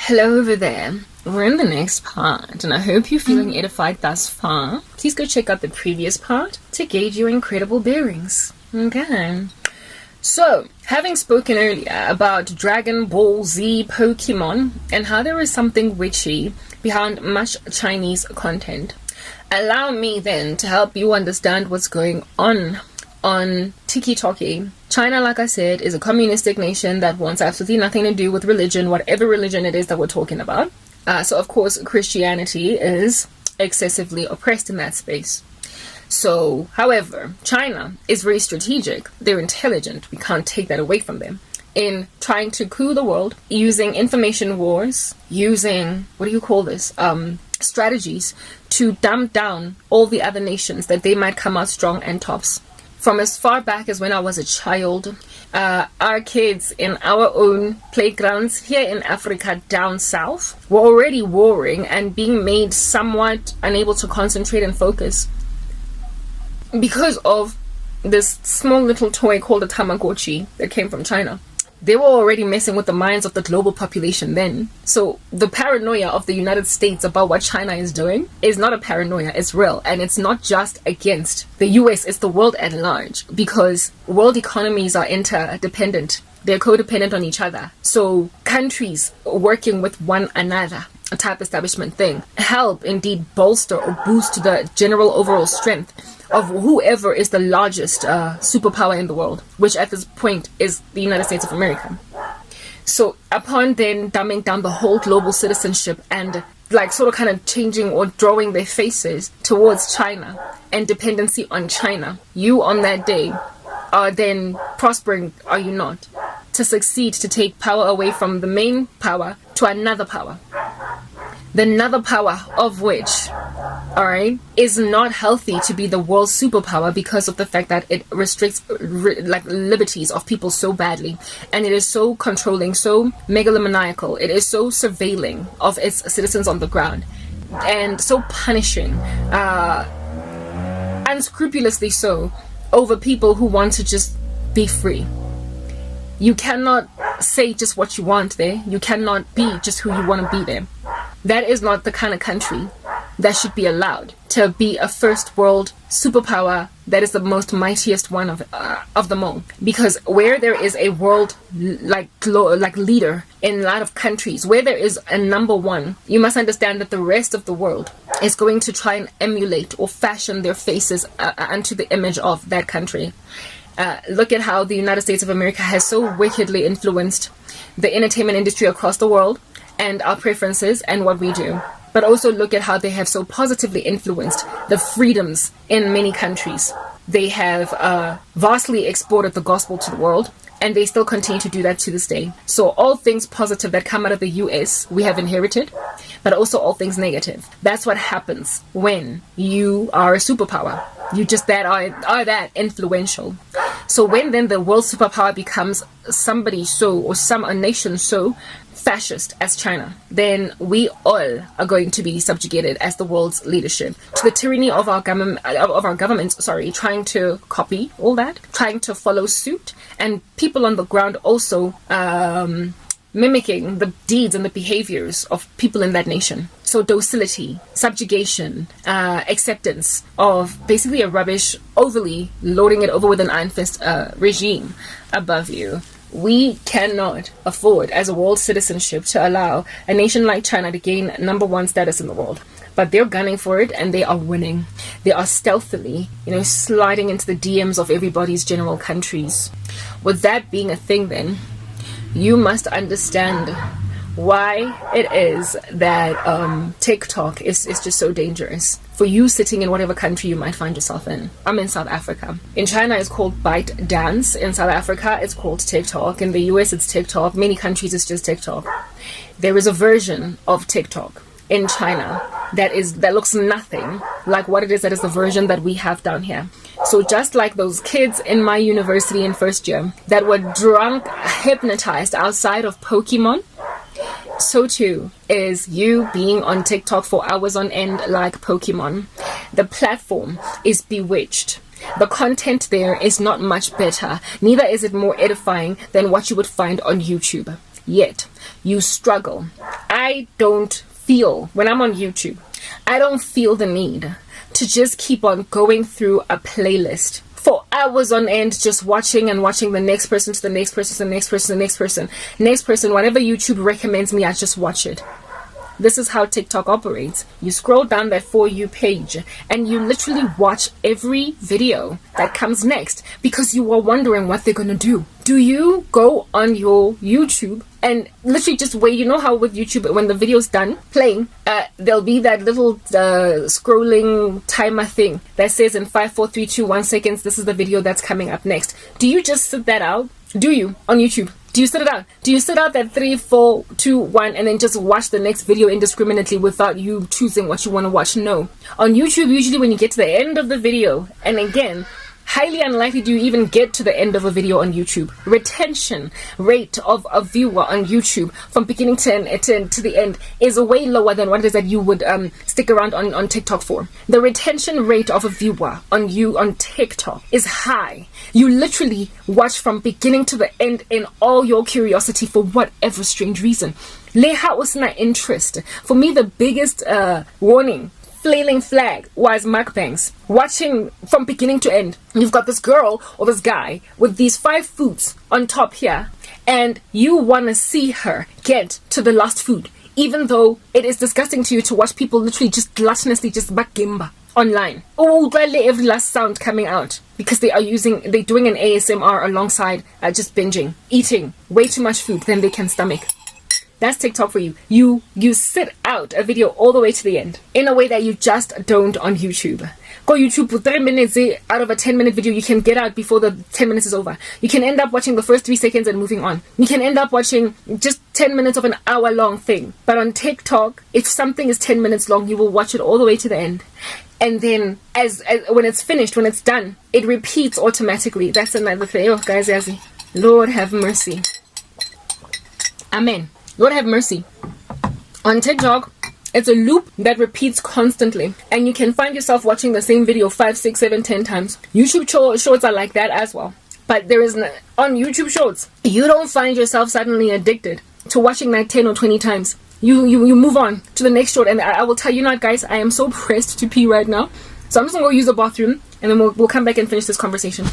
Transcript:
Hello over there. We're in the next part, and I hope you're feeling edified thus far. Please go check out the previous part to gauge your incredible bearings. Okay. So, having spoken earlier about Dragon Ball Z Pokemon and how there is something witchy behind much Chinese content, allow me then to help you understand what's going on Tokkie. China, like I said, is a communistic nation that wants absolutely nothing to do with religion, whatever religion it is that we're talking about. So, of course, Christianity is excessively oppressed in that space. So, however, China is very strategic. They're intelligent. We can't take that away from them. In trying to coup the world, using information wars, using, strategies to dumb down all the other nations that they might come out strong and tops. From as far back as when I was a child, our kids in our own playgrounds here in Africa down south were already warring and being made somewhat unable to concentrate and focus because of this small little toy called a Tamagotchi that came from China. They were already messing with the minds of the global population then. So the paranoia of the United States about what China is doing is not a paranoia, it's real. And it's not just against the US, it's the world at large, because world economies are interdependent. They're codependent on each other. So countries working with one another, a type establishment thing, help indeed bolster or boost the general overall strength of whoever is the largest superpower in the world, which at this point is the United States of America. So upon then dumbing down the whole global citizenship and kind of changing or drawing their faces towards China and dependency on China, you on that day are then prospering, are you not? To succeed to take power away from the main power to another power. The another power of which, alright, is not healthy to be the world's superpower because of the fact that it restricts liberties of people so badly, and it is so controlling, so megalomaniacal, it is so surveilling of its citizens on the ground, and so punishing, unscrupulously so, over people who want to just be free. You cannot say just what you want there. You cannot be just who you want to be there. That is not the kind of country that should be allowed to be a first world superpower that is the most mightiest one of them all. Because where there is a world leader in a lot of countries, where there is a number one, you must understand that the rest of the world is going to try and emulate or fashion their faces unto the image of that country. Look at how the United States of America has so wickedly influenced the entertainment industry across the world and our preferences and what we do. But also look at how they have so positively influenced the freedoms in many countries. They have vastly exported the gospel to the world, and they still continue to do that to this day. So all things positive that come out of the US, we have inherited, but also all things negative. That's what happens when you are a superpower. You just are that influential. So when then the world superpower becomes somebody so, or a nation so fascist as China, then we all are going to be subjugated as the world's leadership to the tyranny of our governments, trying to copy all that, trying to follow suit, and people on the ground also mimicking the deeds and the behaviors of people in that nation. So docility, subjugation, acceptance of basically a rubbish, overly loading it over with an iron fist regime above you. We cannot afford as a world citizenship to allow a nation like China to gain number one status in the world. But they're gunning for it, and they are winning. They are stealthily, sliding into the DMs of everybody's general countries. With that being a thing then, you must understand why it is that TikTok is just so dangerous for you sitting in whatever country you might find yourself in. I'm in South Africa. In China, it's called Byte Dance. In South Africa, it's called TikTok. In the US, it's TikTok. Many countries, it's just TikTok. There is a version of TikTok in China that looks nothing like what it is that is the version that we have down here. So just like those kids in my university in first year that were drunk, hypnotized outside of Pokemon, so too is you being on TikTok for hours on end like Pokemon. The platform is bewitched. The content there is not much better, neither is it more edifying than what you would find on YouTube. Yet, you struggle. I I don't feel, when I'm on YouTube, I don't feel the need to just keep on going through a playlist for hours on end, just watching and watching the next person to the next person to the next person, the next person, whatever YouTube recommends me, I just watch it. This is how TikTok operates. You scroll down that For You page and you literally watch every video that comes next because you are wondering what they're gonna do. Do you go on your YouTube and literally just wait? You know how with YouTube, when the video's done playing, there'll be that little scrolling timer thing that says in 5, 4, 3, 2, 1 seconds, this is the video that's coming up next. Do you just sit that out? Do you on YouTube? Do you sit it out? Do you sit out that 3, 4, 2, 1 and then just watch the next video indiscriminately without you choosing what you want to watch? No. On YouTube, usually when you get to the end of the video, and again, highly unlikely do you even get to the end of a video on YouTube. Retention rate of a viewer on YouTube from beginning to the end is way lower than what it is that you would stick around on TikTok for. The retention rate of a viewer on TikTok is high. You literally watch from beginning to the end in all your curiosity for whatever strange reason. Leha was not interest. For me, the biggest warning, flailing flag, was mukbangs. Watching from beginning to end. You've got this girl or this guy with these 5 foods on top here, and you want to see her get to the last food, even though it is disgusting to you to watch people literally just gluttonously just bakimba online. Oh, every last sound coming out because they're doing an ASMR alongside just binging, eating way too much food than they can stomach. That's TikTok for you. You sit out a video all the way to the end in a way that you just don't on YouTube. Go YouTube for 3 minutes out of a 10-minute video. You can get out before the 10 minutes is over. You can end up watching the first 3 seconds and moving on. You can end up watching just 10 minutes of an hour-long thing. But on TikTok, if something is 10 minutes long, you will watch it all the way to the end. And then as when it's finished, when it's done, it repeats automatically. That's another thing. Oh, guys, Lord have mercy. Amen. Lord have mercy. On TikTok, it's a loop that repeats constantly, and you can find yourself watching the same video 5, 6, 7, 10 times. YouTube shorts are like that as well. But on YouTube shorts, you don't find yourself suddenly addicted to watching that 10 or 20 times. You move on to the next short, and I will tell you now, guys, I am so pressed to pee right now. So I'm just gonna go use the bathroom, and then we'll come back and finish this conversation.